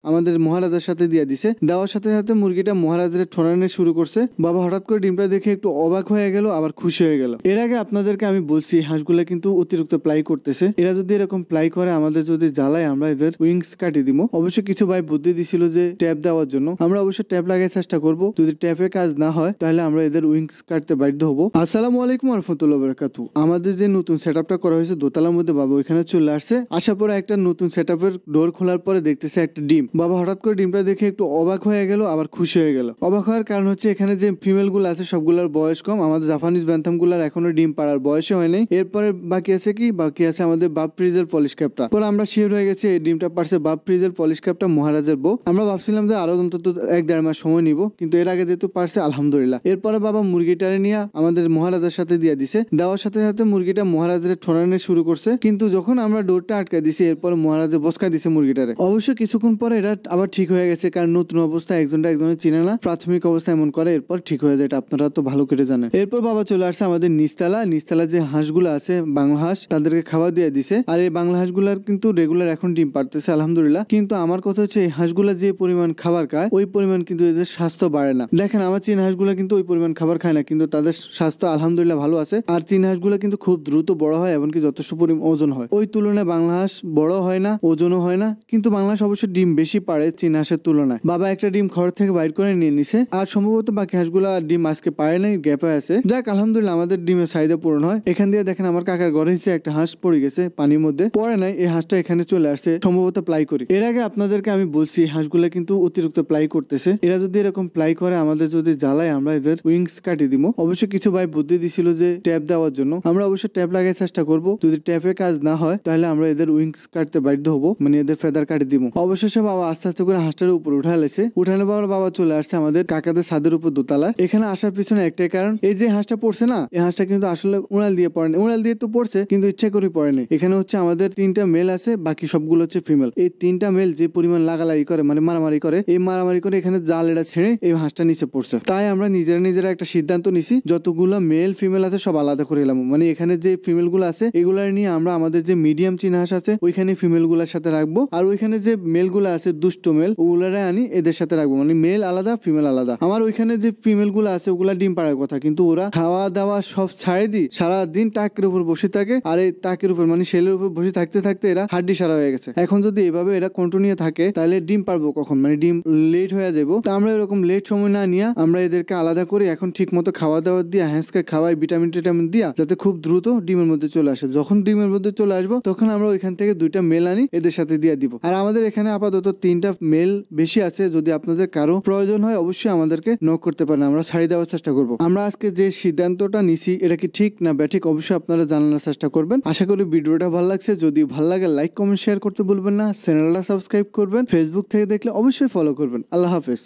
আমাদের মহারাজার সাথে দিয়ে দিছে। দেওয়ার সাথে সাথে মুরগিটা মহারাজার ঠোরানো শুরু করছে। বাবা হঠাৎ করে ডিমটা দেখে একটু অবাক হয়ে গেল, আবার খুশি হয়ে গেল। এর আগে আপনাদেরকে আমি বলছি হাঁসগুলা কিন্তু অতিরিক্ত প্লাই করতেছে। এরা যদি এরকম প্লাই করে, আমাদের যদি জ্বালায়, আমরা এদের উইংস কাটিয়ে দিব। অবশ্য কিছু ভাই বুদ্ধি দিছিল যে ট্যাপ দেওয়ার জন্য। আমরা অবশ্য ট্যাপ লাগাই চেষ্টা করব। যদি ট্যাপে কাজ না হয় তাহলে আমরা এদের উইংস কাটতে বাধ্য হবো। আসসালামু আলাইকুম ওয়া রাহমাতুল্লাহি ওয়া বারাকাতুহু। আমাদের যে নতুন সেটআপটা করা হয়েছে দোতলার মধ্যে, বাবা ওইখানে চলে আসছে। আসার পরে একটা নতুন সেটআপের ডোর খোলার পরে দেখতেছে একটা ডিম। বাবা হঠাৎ করে ডিমটা দেখে একটু অবাক হয়ে গেল, আবার খুশি হয়ে গেল। অবাক হওয়ার কারণ হচ্ছে এখানে যে ফিমেল গুলো আছে সবগুলোর বয়স কম। আমাদের জাপানিজ ব্যান্থাম গুলার এখনো ডিম পাড়ার বয়সে হয় নাই। এরপরে বাকি আছে কি? বাকি আছে আমাদের বাপ ফ্রিজের পলিশ ক্যাপটা। পরে আমরা শিওর হয়ে গেছি এই ডিমটা পারছে বাপ ফ্রিজের পলিশ ক্যাপটা মহারাজের বউ। আমরা ভাবছিলাম যে আরো অন্তত 1-1.5 মাস সময় নিব, কিন্তু এর আগে যেহেতু পারছে আলহামদুলিল্লাহ। এরপরে বাবা মুরগিটারে নিয়ে আমাদের মহারাজার সাথে দিয়ে দিছে। দেওয়ার সাথে সাথে মুরগিটা মহারাজের ঠোরানো শুরু করছে। কিন্তু যখন আমরা ডোরটা আটকা দিছি, এরপর মহারাজা বসকা দিছে মুরগিটারে। অবশ্য কিছুক্ষণ পরে এটা আবার ঠিক হয়ে গেছে, কারণ নতুন অবস্থায় একজনটা একজনের চিনে না। প্রাথমিক অবস্থা এমন করে, এরপর ঠিক হয়ে যায়। এটা আপনারা তো ভালো করে জানেন। এরপর বাবা চলে আসছে আমাদের নিচতলা যে হাঁসগুলো আছে বাংলা হাঁস, তাদেরকে খাওয়া দিয়ে দিছে। আর এই বাংলা হাঁসগুলার কিন্তু রেগুলার এখন ডিম পারতেছে আলহামদুলিল্লাহ। কিন্তু আমার কথা হচ্ছে এই হাঁসগুলা যে পরিমাণ খাবার খায় ওই পরিমাণ কিন্তু এদের স্বাস্থ্য বাড়ে না। দেখেন আমার চীন হাঁসগুলা কিন্তু ওই পরিমাণ খাবার খায় না, কিন্তু তাদের স্বাস্থ্য আলহামদুলিল্লাহ ভালো আছে। আর চীন হাঁসগুলা কিন্তু খুব দ্রুত বড় হয়, এমনকি যথেষ্ট পরিমাণ ওজন হয়। ওই তুলনায় বাংলা হাঁস বড় হয় না, ওজনও হয় না। কিন্তু বাংলা হাঁস অবশ্য ডিম বেশি পারে চীন হাঁসের তুলনায়। বাবা একটা ডিম ঘর থেকে বাইর করে নিয়ে নিছে। আর সম্ভবত বাকি হাঁসগুলা ডিম আজকে পারে নাই, গ্যাপে আছে। যাক আলহামদুলিল্লাহ আমাদের ডিমের চাহিদা পূরণ হয়। এখান দিয়ে দেখেন আমার কাকার ঘরে হিসেবে একটা হাঁস পড়ে গেছে পানির মধ্যে। পরে নাই, এই হাঁসটা এখানে চলে আসছে, সম্ভবত প্লাই করি। এর আগে আপনাদেরকে আমি বলছি হাঁসগুলা কিন্তু অতিরিক্ত প্লাই করতেছে। এরা যদি এরকম প্লাই করে, আমাদের যদি জ্বালায়, আমরা এদের উইংস কাটিয়ে দিব। অবশ্য কিছু ভাই বুদ্ধি দিছিল যে ট্যাপ দেওয়ার জন্য। আমরা অবশ্য ট্যাপ লাগাই চেষ্টা করব। যদি ট্যাপে কাজ না হয় তাহলে আমরা এদের উইংস কাটতে বাধ্য হবো, মানে এদের ফেদার কাটিয়ে দিব। অবশেষে বাবা আস্তে আস্তে করে হাঁসটার উপর উঠাইছে। উঠানোর পর বাবা চলে আসছে আমাদের কাকাদের ছাদের উপর দোতলায়। এখানে আসার পিছনে একটাই কারণ, এই যে হাঁসটা পড়ছে না, এই হাঁসটা কিন্তু আসলে উড়াল দিয়ে পড়েনি। উড়াল দিয়ে তো পড়ছে, কিন্তু ইচ্ছা করে পড়েনি। এখানে হচ্ছে আমাদের 3টা মেল আছে, বাকি সবগুলো হচ্ছে ফিমেল। এই 3টা মেল যে পরিমাণ লাগালাগি করে, মানে মারামারি করে, এই মারামারি করে এখানে জাল এটা ছেড়ে এই হাঁসটা নিচে পড়ছে। তাই আমরা নিজেরা একটা সিদ্ধান্ত নিছি, যতগুলো মেল ফিমেল আছে সব আলাদা করে এলাম। মানে এখানে যে ফিমেল গুলো আছে এগুলা নিয়ে আমরা আমাদের যে মিডিয়াম চীনা হাঁস আছে ওইখানে ফিমেল গুলার সাথে রাখবো। আর ওইখানে যে মেল গুলো আছে দুষ্ট মেল, ওগুলারে আনি এদের সাথে রাখবো। মানে মেল আলাদা ফিমেল আলাদা। আমার ওইখানে যে ফিমেল গুলো আছে ওগুলা ডিম পাড়ার কথা, কিন্তু ওরা খাওয়া দাওয়া সব ছাড়ে দি সারাদিন টাকের উপর বসে থাকে। আর এই টাকের উপর মানে শেলের উপর বসে থাকতে থাকতে এরা হাড্ডি সারা হয়ে গেছে। এখন যদি এভাবে এরা কন্টিনিউ থাকে তাহলে ডিম পারবো কখন? মানে ডিম লেট হয়ে যাবো। তো আমরা এরকম লেট সময় না নিয়ে আমরা এদেরকে আলাদা করে এখন ঠিক মতো খাওয়া দাওয়া দিয়ে হাঁসকে খাওয়াই, ভিটামিন টিটামিন দিয়া, যাতে খুব দ্রুত ডিমের মধ্যে চলে আসে। যখন ডিমের মধ্যে চলে আসবো তখন আমরা ওইখান থেকে 2টা মেল আনি এদের সাথে দিয়ে দিব। আর আমাদের এখানে আপাতত 3টা মেল বেশি আছে। যদি আপনাদের কারো প্রয়োজন হয় অবশ্যই আমাদেরকে নক করতে পারেন, আমরা ছাড়িয়ে দেওয়ার চেষ্টা করবো। আমরা আজকে যে সিদ্ধান্তটা নিছি এটা কি ঠিক না ব্যাঠিক অবশ্যই আপনারা জানানোর চেষ্টা করবেন। আশা করি ভিডিওটা ভালো লাগছে। যদি ভালো লাগে লাইক কমেন্ট শেয়ার করতে ভুলবেন না। চ্যানেলটা সাবস্ক্রাইব করবেন। ফেসবুক থেকে দেখলে অবশ্যই ফলো করবেন। আল্লাহ হাফেজ।